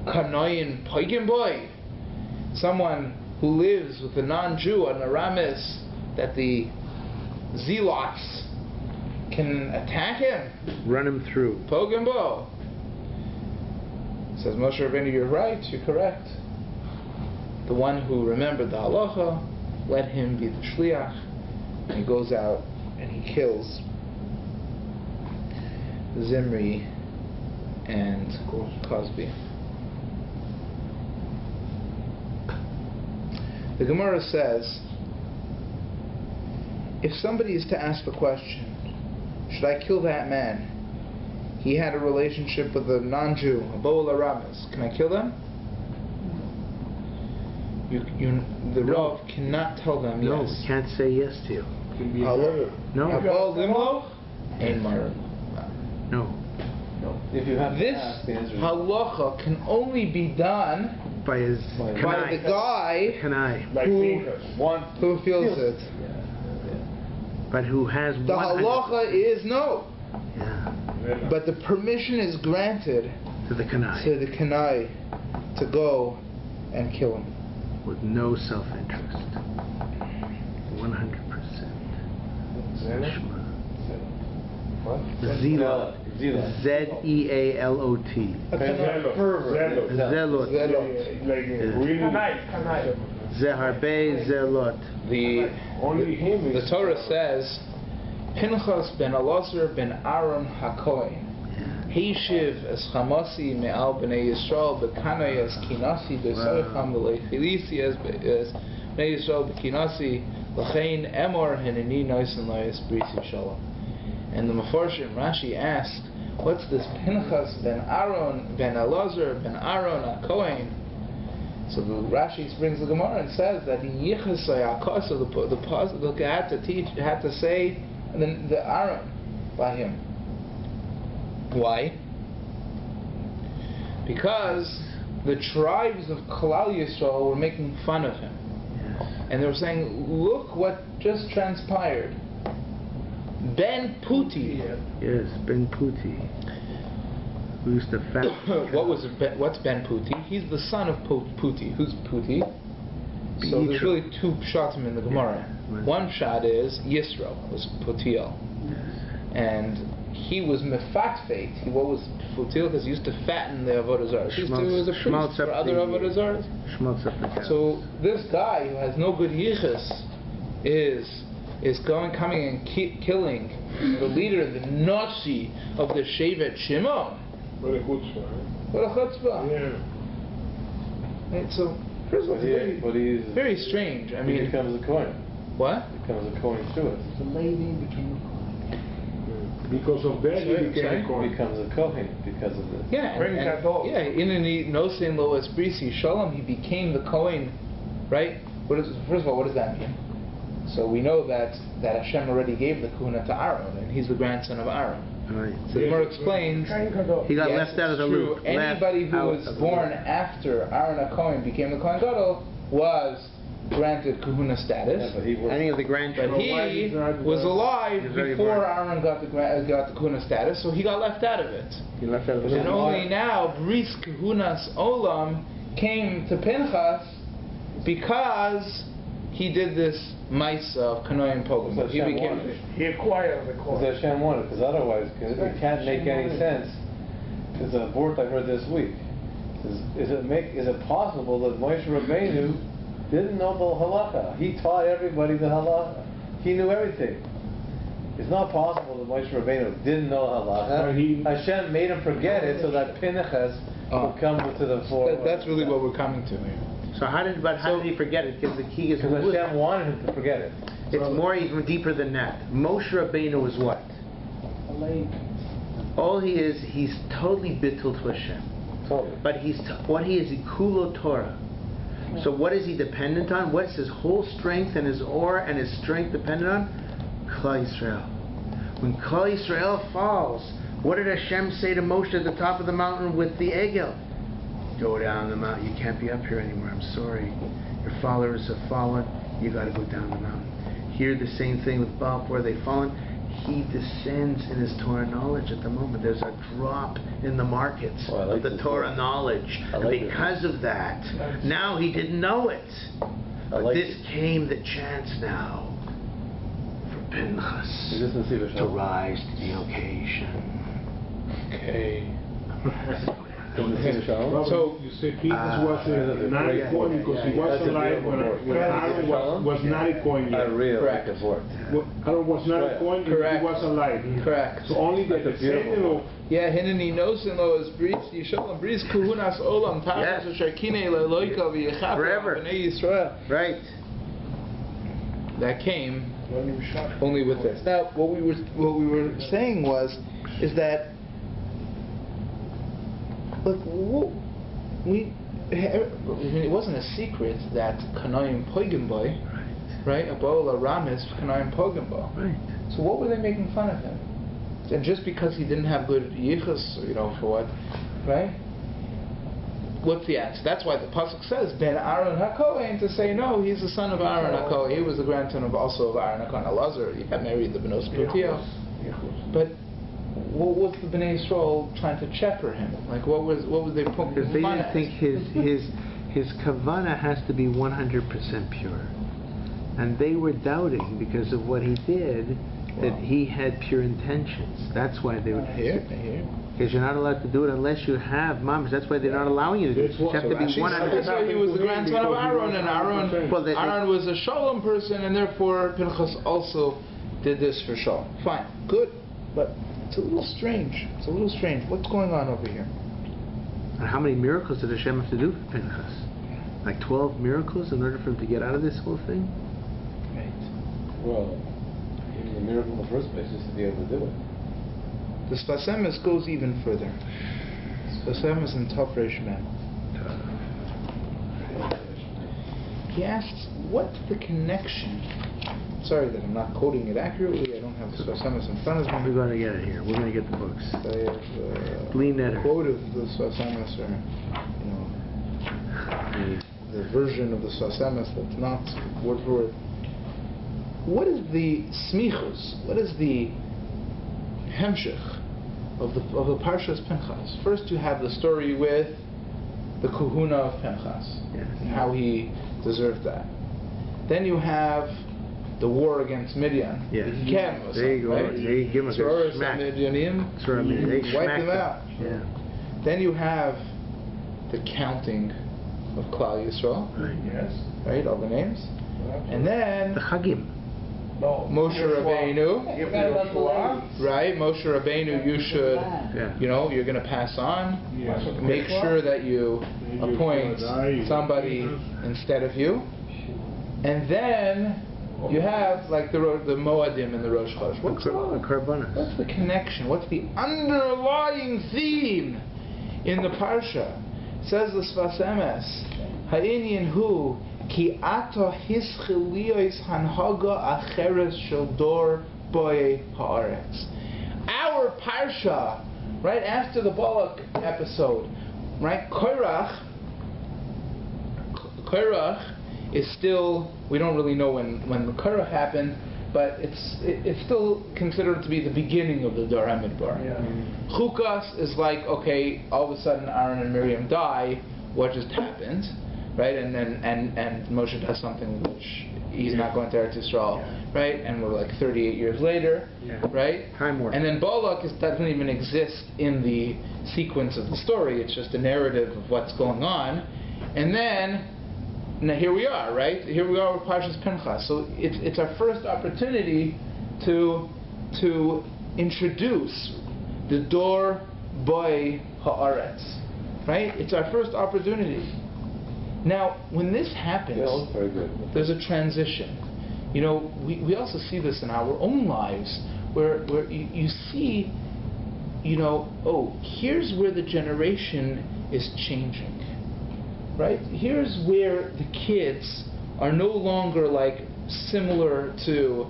Speaker 1: Kanoyin Poigim Boy? Someone who lives with a non-Jew, an Aramis, that the zealots can attack him.
Speaker 2: Run him through.
Speaker 1: Poigim Bo. Says Moshe Rabbeinu, you're right, you're correct. The one who remembered the halacha, let him be the shliach. And he goes out and he kills Zimri and Cosby. The Gemara says, if somebody is to ask the question, should I kill that man? He had a relationship with a non-Jew, a Boel Aramis. Can I kill them? The Rav cannot tell them
Speaker 2: No,
Speaker 1: yes.
Speaker 2: can't say yes to you.
Speaker 1: However,
Speaker 2: No.
Speaker 1: Abal Limlo, Ein Marim.
Speaker 2: No.
Speaker 4: If you have
Speaker 1: This
Speaker 4: to ask, the answer is
Speaker 1: halacha can only be done
Speaker 2: By his
Speaker 1: by
Speaker 2: kanai.
Speaker 1: the guy
Speaker 2: Kanai.
Speaker 5: Like
Speaker 1: who,
Speaker 5: Pinchas.
Speaker 1: who feels it.
Speaker 2: But who has
Speaker 1: The
Speaker 2: 100%.
Speaker 1: halacha is no,
Speaker 2: Yeah.
Speaker 1: but the permission is granted
Speaker 2: To the kanai.
Speaker 1: to the Kanai to go and kill him.
Speaker 2: With no self-interest. 100%. Zealot. Z-E-A-L-O-t.
Speaker 5: Zelot.
Speaker 2: Zelot.
Speaker 5: Like really.
Speaker 6: Kanai.
Speaker 2: Zeharbe Zelot.
Speaker 5: Only him
Speaker 1: The
Speaker 5: is.
Speaker 1: Torah says, Pinchas ben Elazar ben Aaron HaKohen. Heishiv es chamasi me'al b'nei Yisrael b'kanai es kinasi b'soicham v'lechilisi es b'nei Yisrael b'kinasi l'chein emor henini noisen loyes brisi shalom. And the Mefarshim Rashi asked, what's this Pinchas ben Aaron ben Elazar ben Aaron HaKohen? So the Rashi brings the Gemara and says that Yichasai Akasa, the had to say the Aaron by him. Why? Because the tribes of Klal Yisrael were making fun of him. and they were saying, look what just transpired. Ben Puti.
Speaker 2: Yes, Ben Puti. Who used to fat.
Speaker 1: What's Ben Puti? He's the son of Puti. Who's Puti? So there's really two shatim in the Gemara.
Speaker 2: Right.
Speaker 1: One shot is Yisro, was Putiel. And he was mefatfeit. What was Putiel? Because he used to fatten the Avodah Zarah. He was a priest for other Avodah Zarahs. So this guy who has no good yichus is coming and killing the leader, the Nasi of the Shevet Shimon.
Speaker 5: What a chutzpah.
Speaker 1: What a chutzpah.
Speaker 5: Yeah.
Speaker 1: Right, so first of all, it's very strange. I mean,
Speaker 4: he becomes a Kohen.
Speaker 1: What?
Speaker 4: He becomes a Kohen through it.
Speaker 3: The lady became a
Speaker 5: Because of that, he became a Kohen.
Speaker 4: He becomes a Kohen because of this.
Speaker 1: Yeah, in no sin lo es brisi shalom, he became the Kohen, right? First of all, what does that mean? So we know that Hashem already gave the Kahuna to Aaron, and he's the grandson of Aaron.
Speaker 2: Right.
Speaker 1: So the Gemara explains
Speaker 2: he got left out of the loop.
Speaker 1: Anybody who was born after Aaron HaKohen became the Kohen Gadol was granted Kahuna status.
Speaker 2: Yeah, any of the grandchildren.
Speaker 1: But he was alive before Aaron got the Kahuna status, so he got left out of it.
Speaker 2: He left out of the
Speaker 1: And only now Bris Kahunas Olam came to Pinchas because he did this Maisa of Kanoim Pogum.
Speaker 6: He acquired the court.
Speaker 4: Because Hashem wanted, because otherwise it can't make any sense. There's a word I heard this week. Is it possible that Moshe Rabbeinu didn't know the halacha? He taught everybody the halacha. He knew everything. It's not possible that Moshe Rabbeinu didn't know halacha. Hashem made him forget it so that Pinchas would come to the fore.
Speaker 1: That's really what we're coming to here.
Speaker 2: So how did he forget it? Because the key is
Speaker 4: because Hashem wanted him to forget it.
Speaker 2: It's more even deeper than that. Moshe Rabbeinu is what? All he is, he's totally bittul to Hashem.
Speaker 4: Totally.
Speaker 2: But what he is, Kulo Torah. So what is he dependent on? What's his whole strength and his aura and his strength dependent on? Klal Yisrael. When Klal Yisrael falls, what did Hashem say to Moshe at the top of the mountain with the Egel? Go down the mountain. You can't be up here anymore. I'm sorry. Your followers have fallen. You got to go down the mountain. Here, the same thing with Baal. Where they've fallen, he descends in his Torah knowledge at the moment. There's a drop in the markets of the Torah knowledge. And because of that, now he didn't know it. But this came the chance now for Pinchas to rise to the occasion.
Speaker 5: Okay. So you say Pinchas was not a Kohen because he was alive when Aaron was not a Kohen yet.
Speaker 1: Correct.
Speaker 5: Aaron was not a Kohen because he was alive.
Speaker 1: Correct.
Speaker 5: So only the descendant of...
Speaker 1: Yeah, Hineni Nosin Lo is Bris Yishalom Bris Kuhunas Olam Tachas Sharkine Leloika V'Yechav B'nei Yisrael.
Speaker 2: Right.
Speaker 1: That came only with this. Now, what we were saying is that look, it wasn't a secret that Kanoim Poigenboy, right? Abola Ramis Kanoim Poigenboy.
Speaker 2: Right.
Speaker 1: So what were they making fun of him? And just because he didn't have good yichus, for what, right? What's the answer? That's why the pasuk says Ben Aaron HaKohen, to say no, he's the son of Aaron HaKohen. He was the grandson of Aaron HaKohen. Elazar, he got married the Benos Putiel. But what was the Bnei Yisrael trying to checker him? Like what was they poking?
Speaker 2: Because they didn't think his kavana has to be 100% pure, and they were doubting because of what he did that he had pure intentions. That's why they were
Speaker 1: here.
Speaker 2: Because you're not allowed to do it unless you have mamash. That's why they're not allowing you to do it. You have to be 100%.
Speaker 1: That's why he was the grandson of Aaron, and Aaron was a Shalom person, and therefore Pinchas also did this for Shalom. Fine, good, but it's a little strange. What's going on over here?
Speaker 2: And how many miracles did Hashem have to do for Pinchas? Like 12 miracles in order for him to get out of this whole thing?
Speaker 1: Right.
Speaker 4: Well, even the miracle in the first place is to be able to do it.
Speaker 1: The Sfas Emes goes even further. Sfas Emes in Tov Reish Mem. He asks, what's the connection? Sorry that I'm not quoting it accurately. I don't have the Sfas Emes in front of me.
Speaker 2: We're going to get it here. We're going to get the books.
Speaker 1: I have
Speaker 2: Lean
Speaker 1: a quote of the Sfas Emes, the version of the Sfas Emes that's not word for word. What is the smichus? What is the hemshech of the Parshas Pinchas? First, you have the story with the Kahuna of Pinchas, and how he deserved that. Then you have the war against Midian.
Speaker 2: Yes.
Speaker 1: There
Speaker 2: you go.
Speaker 1: Right?
Speaker 2: They give us a smack.
Speaker 1: Midianim,
Speaker 2: They
Speaker 1: wipe them out.
Speaker 2: Yeah.
Speaker 1: Then you have the counting of Klal Yisrael,
Speaker 6: Yes.
Speaker 1: right? All the names, and then
Speaker 2: The Chagim.
Speaker 6: No.
Speaker 1: Moshe Rabbeinu,
Speaker 6: Yoshua.
Speaker 1: right? Moshe Rabbeinu, you should,
Speaker 2: Yeah.
Speaker 1: you're going to pass on.
Speaker 5: Yeah.
Speaker 1: Make sure that you appoint somebody instead of you. And then you have like the Moadim and the Rosh Chodesh. What's the connection? What's the underlying theme in the Parsha? Says the Sfas Emes, Ha'inyan hu ki ato hischiliyos hanhaga acheres shel dor boy haaretz. Our Parsha, right after the Balak episode, right? Korach is still, we don't really know when the Korach happened, but it's still considered to be the beginning of the Dor HaMidbar. Chukas is like, okay, all of a sudden Aaron and Miriam die, what just happened, right? And then and Moshe does something which he's not going to Eretz Yisrael, right? And we're like 38 years later, right?
Speaker 2: Time warp.
Speaker 1: And then Balak doesn't even exist in the sequence of the story. It's just a narrative of what's going on, and then. Now here we are, right? Here we are with Parshas Pinchas. So it's our first opportunity to introduce the Dor Boy Haaretz, right? It's our first opportunity. Now, when this happens, there's a transition. You know, we also see this in our own lives, where you see, you know, oh, here's where the generation is changing. Right? Here's where the kids are no longer like similar to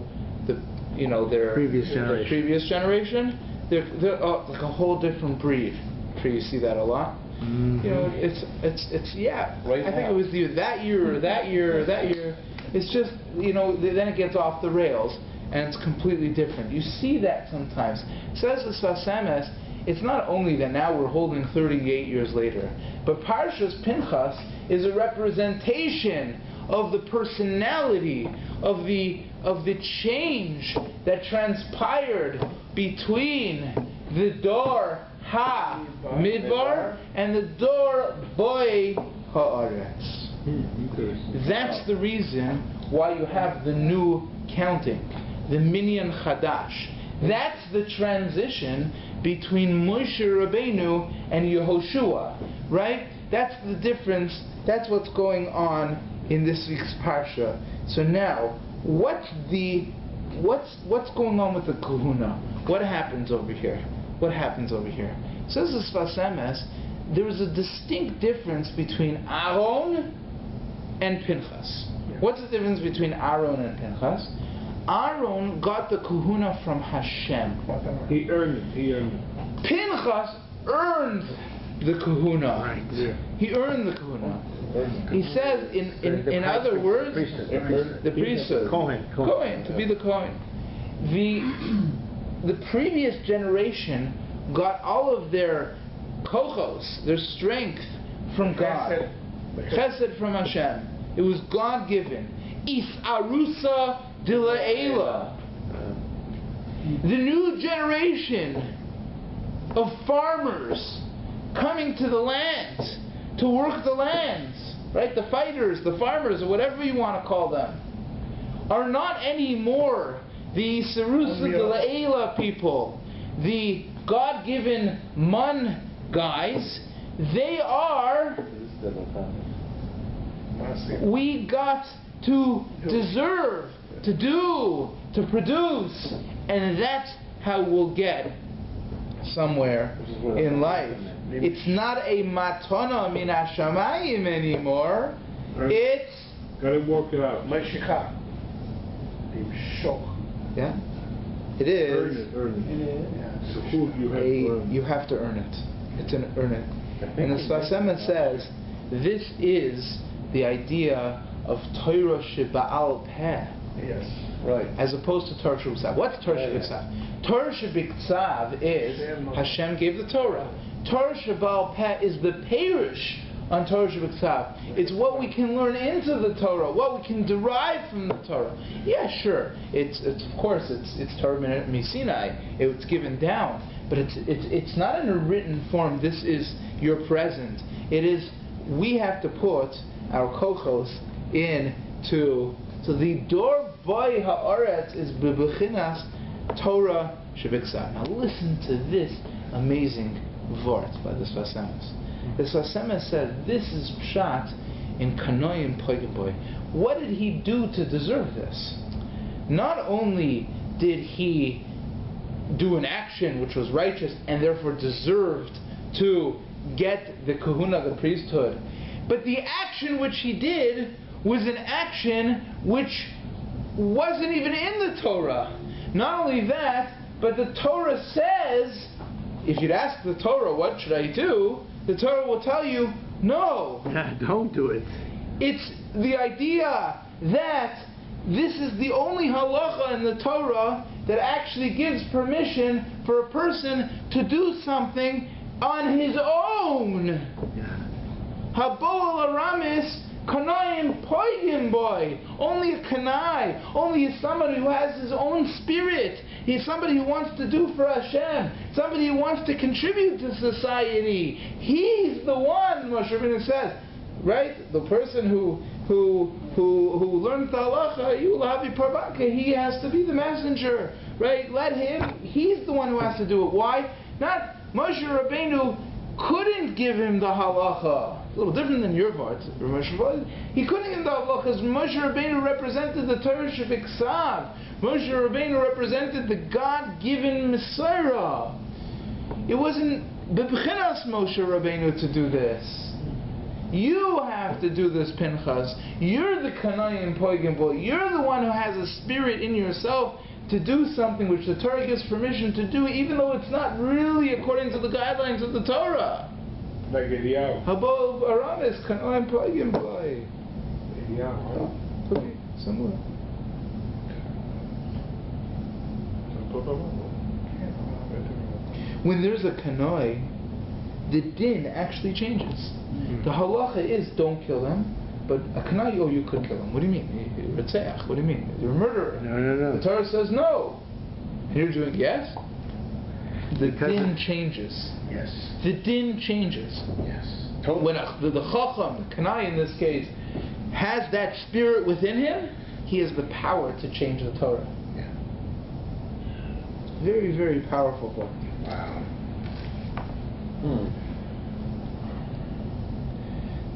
Speaker 1: their previous generation. They're like a whole different breed. I'm sure you see that a lot. Mm-hmm. You know, it's Right I think it was that year. It's just then it gets off the rails and it's completely different. You see that sometimes. Says the Sfas Emes. It's not only that now we're holding 38 years later, but Parshas Pinchas is a representation of the personality, of the change that transpired between the Dor HaMidbar and the Dor Boy Haaretz. That's the reason why you have the new counting, the Minyan Chadash. That's the transition between Moshe Rabbeinu and Yehoshua, right? That's the difference. That's what's going on in this week's parsha. So now, what's going on with the Kahuna? What happens over here? Says the Sfas Emes, there is a distinct difference between Aaron and Pinchas. What's the difference between Aaron and Pinchas? Aaron got the Kahuna from Hashem.
Speaker 5: He earned it.
Speaker 1: Pinchas earned the Kahuna.
Speaker 2: Right.
Speaker 5: Yeah.
Speaker 1: He earned the Kahuna. He says, in other words, the priesthood.
Speaker 2: Kohen,
Speaker 1: to be the Kohen. The previous generation got all of their kochos, their strength, from God. Chesed from Hashem. It was God-given. Isarusa Dila'ela. The new generation of farmers coming to the lands, to work the lands, right? The fighters, the farmers, or whatever you want to call them, are not anymore the Isarusa Dila'ela people, the God-given Mun guys. They are, we got to deserve, to do, to produce, and that's how we'll get somewhere in life. It's not a matana min hashamayim anymore. It's
Speaker 5: gotta work it out.
Speaker 1: Yeah, it is.
Speaker 5: Earn it.
Speaker 1: You have to earn it. It's an earn it. And the Sfas Emes says this is the idea of Torah Sheba'al Peh.
Speaker 4: Yes. Right.
Speaker 1: As opposed to Torah Shebiksav. What's Torah Shebiksav? Torah Shebiksav is Hashem gave the Torah. Torah Sheba'al Peh is the Perush on Torah Shebiksav. It's what we can learn into the Torah, what we can derive from the Torah. Yeah, sure. It's of course it's Torah Sinai. It's given down, but it's not in a written form. This is your present. It is, we have to put our kochos into, so the dor boy haaretz is bebechinas Torah Shebiksav. Now listen to this amazing vort by the Sfas Emes. The Sfas Emes said this is pshat in Kanoim Poigim Boy. What did he do to deserve this? Not only did he do an action which was righteous and therefore deserved to get the kahuna, the priesthood, but the action which he did was an action which wasn't even in the Torah. Not only that, but the Torah says, if you'd ask the Torah, what should I do? The Torah will tell you, no.
Speaker 2: Don't do it.
Speaker 1: It's the idea that this is the only halacha in the Torah that actually gives permission for a person to do something on his own. Haboel aramis kanayim poigim boy. Only a kanai. Only somebody who has his own spirit. He's somebody who wants to do for Hashem. Somebody who wants to contribute to society. He's the one, Moshe Rabbeinu says, right? The person who learns the halacha, he has to be the messenger, right? Let him. He's the one who has to do it. Why? Not Moshe Rabbeinu couldn't give him the halacha. It's a little different than your part. He couldn't give him the halacha because Moshe Rabbeinu represented the Torah Shebiksav. Moshe Rabbeinu represented the God-given Messiah. It wasn't b'bchinas Moshe Rabbeinu to do this. You have to do this, Pinchas. You're the Kanayim Poigim boy. You're the one who has a spirit in yourself to do something which the Torah gives permission to do, even though it's not really according to the guidelines of the Torah.
Speaker 5: Like Eliyahu.
Speaker 1: Habov Aramis, Kanayim Poigim boy.
Speaker 5: Eliyahu.
Speaker 1: Okay, somewhere. When there's a kanoi, the din actually changes. The halacha is don't kill him, but a kanoi, oh, you could kill him. What do you mean? Ritzeach. What do you mean? You're a murderer.
Speaker 2: No.
Speaker 1: The Torah says no. And you're doing yes? The din changes.
Speaker 2: Yes.
Speaker 1: The din changes.
Speaker 2: Yes.
Speaker 1: Totally. When the chacham, the kanai in this case, has that spirit within him, he has the power to change the Torah.
Speaker 2: Yeah.
Speaker 1: Very, very powerful book.
Speaker 2: Wow.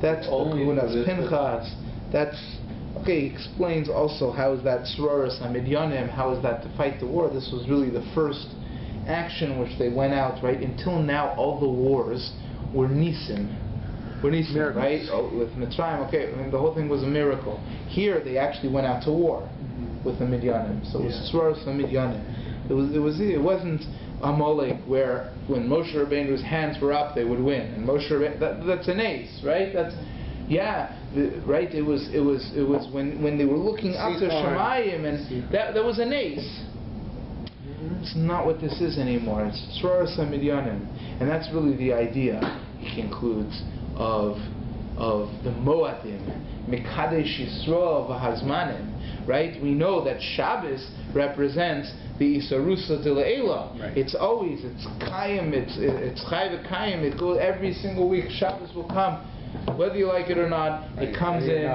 Speaker 1: That's Okunas Pinchas. That's okay. He explains also how is that Sroras Hamidyanim, how is that to fight the war. This was really the first action which they went out, right? Until now, all the wars were Nisim. Right? Oh, with Mitzrayim, okay, I mean, the whole thing was a miracle. Here, they actually went out to war with the Midyanim. So it was Sroras Hamidyanim. It wasn't Amalek where when Moshe Rabbeinu's hands were up they would win, and Moshe Rabbeinu, that's an ace, right? Right. It was when they were looking up to Shemayim, and that was an ace. It's not what this is anymore. It's Sroras Hamidyanim, and that's really the idea. He concludes of the Moadim, Mekadesh Yisrael v'Hazmanim. Right? We know that Shabbos represents the Isarusa de Le'ela.
Speaker 2: Right.
Speaker 1: It's Kayim, it's Chai v'Kayim. It goes every single week. Shabbos will come, whether you like it or not.
Speaker 4: Right.
Speaker 1: It comes in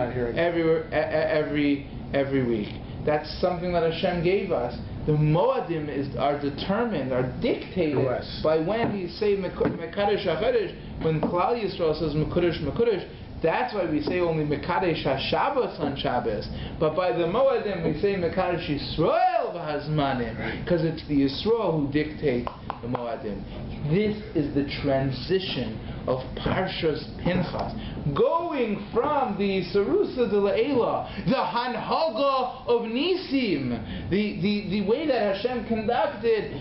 Speaker 1: every week. That's something that Hashem gave us. The Moadim are determined, are dictated by when we say Mekadesh HaChadesh. When Klal Yisrael says Mekudesh, that's why we say only Mekadesh HaShabbos on Shabbos. But by the Moadim we say Mekadesh Yisrael v'Hazmanim, because it's the Yisrael who dictate the Moadim. This is the transition of Parshas Pinchas, going from the Sarusa de Le'ela, the Hanhaga of Nisim, the way that Hashem conducted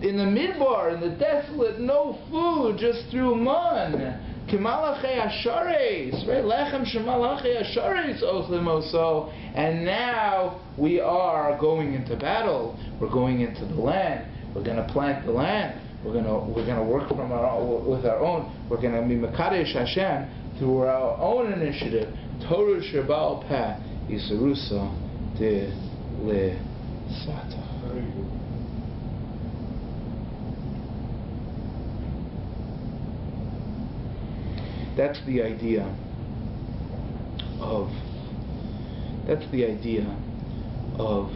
Speaker 1: in the Midbar, in the desolate, no food, just through man, Kimalachei Ashares, right? Lechem shemalachei Ashares ochlim oso. And now we are going into battle. We're going into the land. We're going to plant the land. We're going to work with our own. We're going to be Mekadesh Hashem through our own initiative. Torah Shebaal Peh Yisarusa de Le Sata. That's the idea of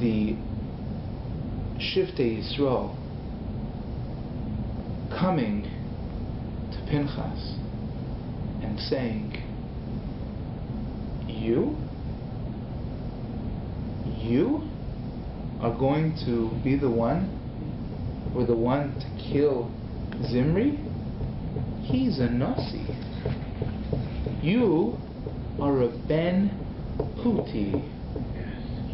Speaker 1: the Shiftei Yisrael coming to Pinchas and saying, you are going to be the one to kill Zimri? He's a Nasi. You are a Ben Puti.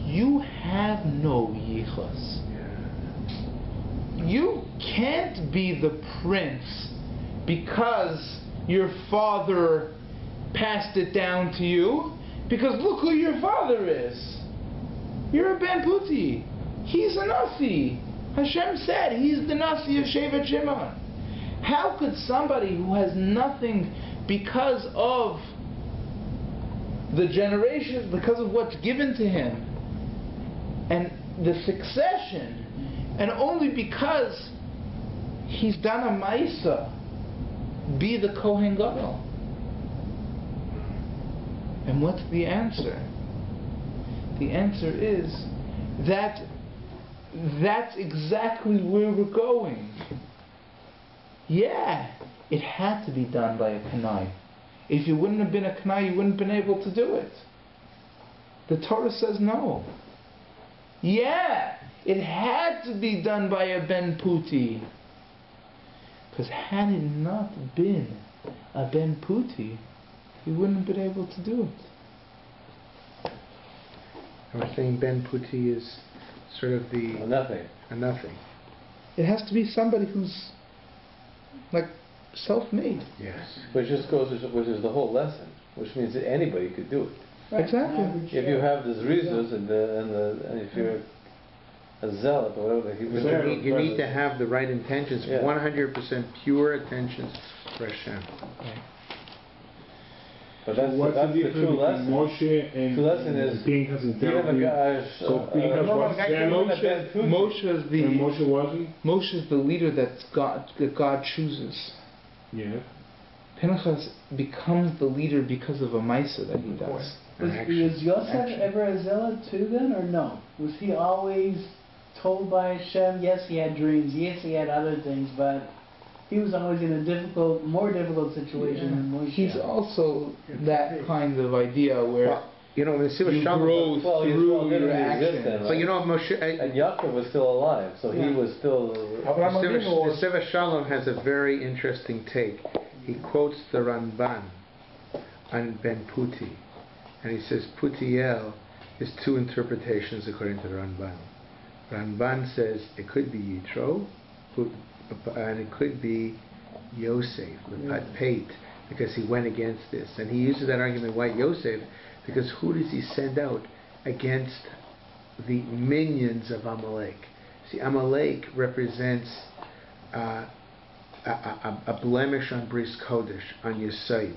Speaker 1: You have no yichus. You can't be the prince because your father passed it down to you. Because look who your father is. You're a Ben Puti. He's a Nasi. Hashem said he's the Nasi of Shevet Shimon. How could somebody who has nothing because of the generations, because of what's given to him, and the succession, and only because he's done a Maisa, be the Kohen Gadol? And what's the answer? The answer is that that's exactly where we're going. Yeah, it had to be done by a Kanai. If you wouldn't have been a Kanai, you wouldn't have been able to do it. The Torah says no. Yeah, it had to be done by a Ben Puti. Because had it not been a Ben Puti, he wouldn't have been able to do it.
Speaker 2: And we're saying Ben Puti is sort of the...
Speaker 4: A nothing.
Speaker 2: A nothing.
Speaker 1: It has to be somebody who's like self-made.
Speaker 2: Yes.
Speaker 4: Which just goes, which is the whole lesson, which means that anybody could do it.
Speaker 1: Right. Exactly.
Speaker 4: If you have the zrizus and if you're a zealot or whatever,
Speaker 2: you need to have the right intentions, 100% pure intentions for Hashem.
Speaker 1: Right.
Speaker 4: But that's the true lesson.
Speaker 5: Moshe and
Speaker 4: true lesson is
Speaker 5: Pinchas and
Speaker 1: Moshe is the
Speaker 5: Moshe wasn't.
Speaker 1: Moshe is the leader that God chooses.
Speaker 5: Yeah.
Speaker 1: Pinchas becomes the leader because of a Maisa that he does.
Speaker 3: Was Yosef ever a zealot too then, or no? Was he always told by Hashem? Yes, he had dreams. Yes, he had other things, but he was always in a more difficult situation than Moshe.
Speaker 1: He's also that kind of idea where
Speaker 2: the
Speaker 1: you grow through your actions.
Speaker 2: But Moshe
Speaker 4: and Yaakov was still alive, so he was still.
Speaker 2: The Seva Shalom has a very interesting take. He quotes the Ramban on Ben Puti, and he says Putiel is two interpretations according to the Ramban. Ramban says it could be Yitro, and it could be Yosef, the Patpeit, because he went against this. And he uses that argument, why Yosef? Because who does he send out against the minions of Amalek? See, Amalek represents a blemish on Bris Kodesh, on Yesod.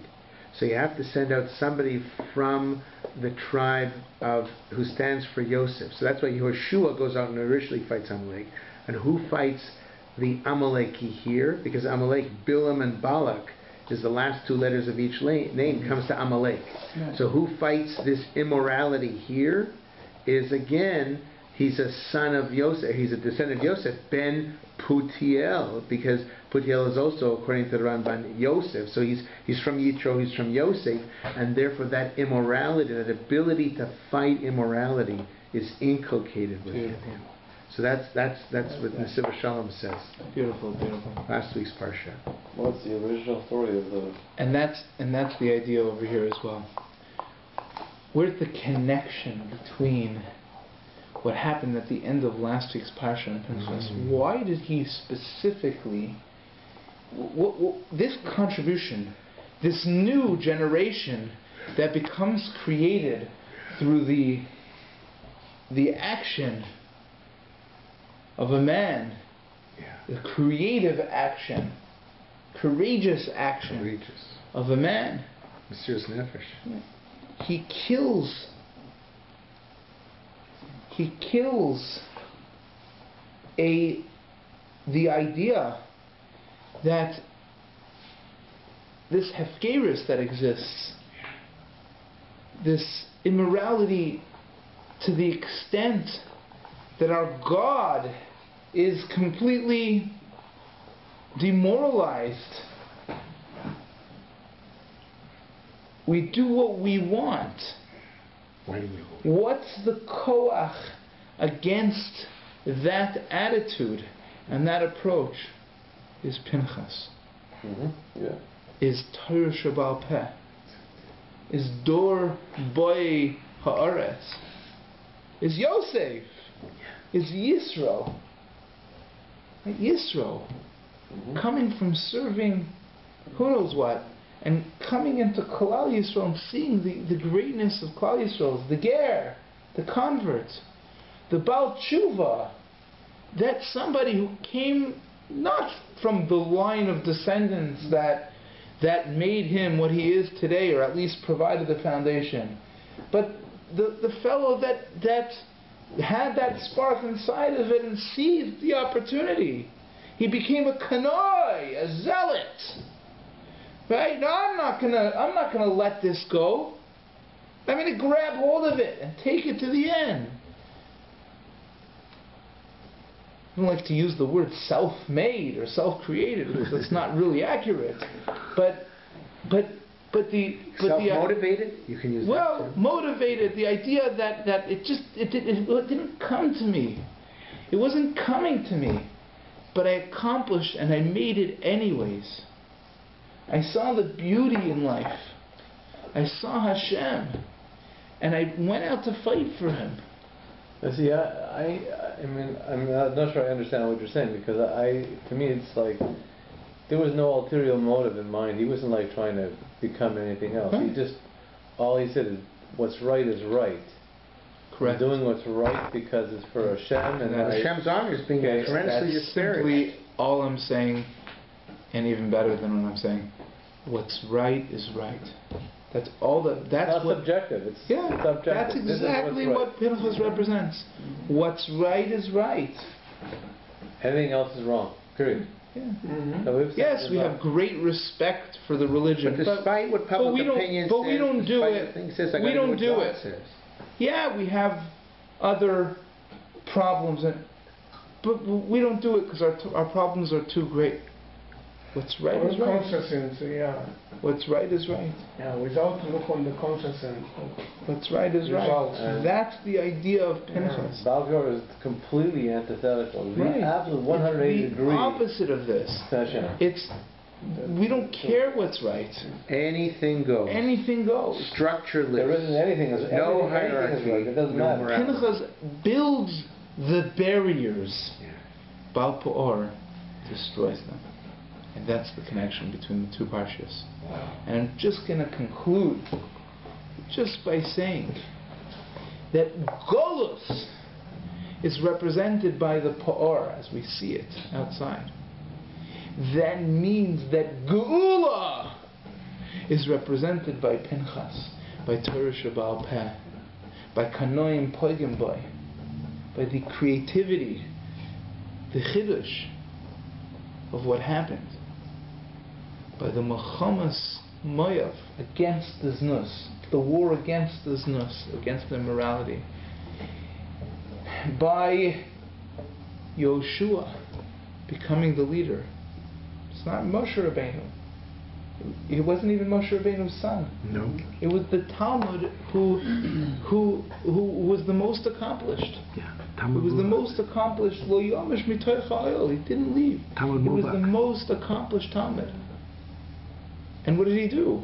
Speaker 2: So you have to send out somebody from the tribe who stands for Yosef. So that's why Yehoshua goes out and originally fights Amalek. And who fights the Amaleki here? Because Amalek, Bilam and Balak, is the last two letters of each name, comes to Amalek. Right. So who fights this immorality here is, again, he's a son of Yosef, he's a descendant of Yosef, Ben Putiel, because Putiel is also, according to the Ramban, Yosef. So he's from Yitro, he's from Yosef, and therefore that immorality, that ability to fight immorality is inculcated within him. So that's what the Seva Shalom says.
Speaker 1: Beautiful.
Speaker 2: Last week's parsha.
Speaker 4: What's the original story of the?
Speaker 1: And that's the idea over here as well. Where's the connection between what happened at the end of last week's parsha and Pinchas? Why did he specifically this contribution, this new generation that becomes created through the action of a man, the creative action, courageous action of a man.
Speaker 2: Mesiras nefesh.
Speaker 1: He kills the idea that this hefkerus that exists, this immorality to the extent that our God is completely demoralized. We do what we want. What's the koach against that attitude and that approach? Is Pinchas. Is Torah Sheba'al Peh. Is Dor Boy Haaretz. Is Yosef. Is Yisro. Yisro. Coming from serving who knows what, and coming into Klal Yisrael and seeing the greatness of Klal Yisrael, the Ger, the convert, the Baal Tshuva, that somebody who came not from the line of descendants that made him what he is today, or at least provided the foundation, but the fellow that had that spark inside of it and seized the opportunity. He became a kanoi, a zealot. Right? No, I'm not gonna let this go. I'm gonna grab hold of it and take it to the end. I don't like to use the word self-made or self-created because that's not really accurate. But the
Speaker 2: self-motivated. You can use that too.
Speaker 1: Motivated. The idea that it didn't come to me. It wasn't coming to me, but I accomplished and I made it anyways. I saw the beauty in life. I saw Hashem, and I went out to fight for Him.
Speaker 4: See, I mean, I'm not sure I understand what you're saying, because to me it's like there was no ulterior motive in mind. He wasn't like trying to become anything else. All he said is what's right is right.
Speaker 1: Correct.
Speaker 4: I'm doing what's right because it's for Hashem, and
Speaker 2: Hashem's honor is being tremendously
Speaker 1: That's simply all I'm saying, and even better than what I'm saying. What's right is right. That's all that's what
Speaker 4: subjective. It's subjective.
Speaker 1: That's exactly what Pinchas represents. What's right is right.
Speaker 4: Anything else is wrong. Period.
Speaker 1: Yeah.
Speaker 4: So
Speaker 1: yes, we have great respect for the religion,
Speaker 2: but despite what public opinion says,
Speaker 1: we don't do it. We don't do it. Yeah, we have other problems, but we don't do it because our problems are too great. What's right is right. What's right is right.
Speaker 6: Yeah, without look on the conscience and
Speaker 1: what's right is right. That's the idea of Pinchas.
Speaker 4: Balgor is completely antithetical.
Speaker 1: Right.
Speaker 4: Absolutely 180 degrees.
Speaker 1: The opposite of this. It's we don't care what's right.
Speaker 2: Anything goes.
Speaker 1: Anything goes.
Speaker 2: Structureless.
Speaker 4: There isn't anything.
Speaker 2: No hierarchy.
Speaker 4: Anything is right. It doesn't matter.
Speaker 1: Pinchas builds the barriers. Baal Peor destroys them. And that's the connection between the two parshas. And I'm just going to conclude just by saying that Golus is represented by the Peor as we see it outside. That means that Geula is represented by Pinchas, by Torah Sheba'al Peh, by Kanoim Poigim Boy, by the creativity, the Chidush of what happened, by the Mechamas Moyav against the Znus, the war against the Znus, against the immorality, by Yoshua becoming the leader. It's not Moshe Rabbeinu. It wasn't even Moshe Rabbeinu's son.
Speaker 2: No.
Speaker 1: It was the Talmud who was the most accomplished. He was the most accomplished. Lo yomish mitoich ha'oil. He didn't leave. He was the most accomplished Talmud. And what did he do?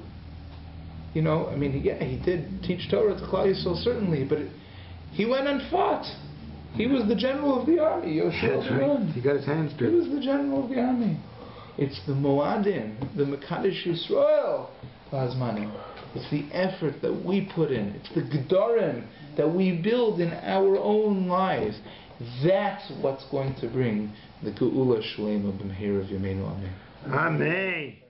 Speaker 1: He did teach Torah to Klal Yisrael, certainly, but he went and fought. He was the general of the army.
Speaker 2: That's right. He got his hands dirty.
Speaker 1: He was the general of the army. It's the Moadim, the Mekadesh Yisrael Bazmanim. It's the effort that we put in. It's the Gedorim that we build in our own lives. That's what's going to bring the Geula Shlema B'Mehir of Yameinu Amen.
Speaker 2: Amen.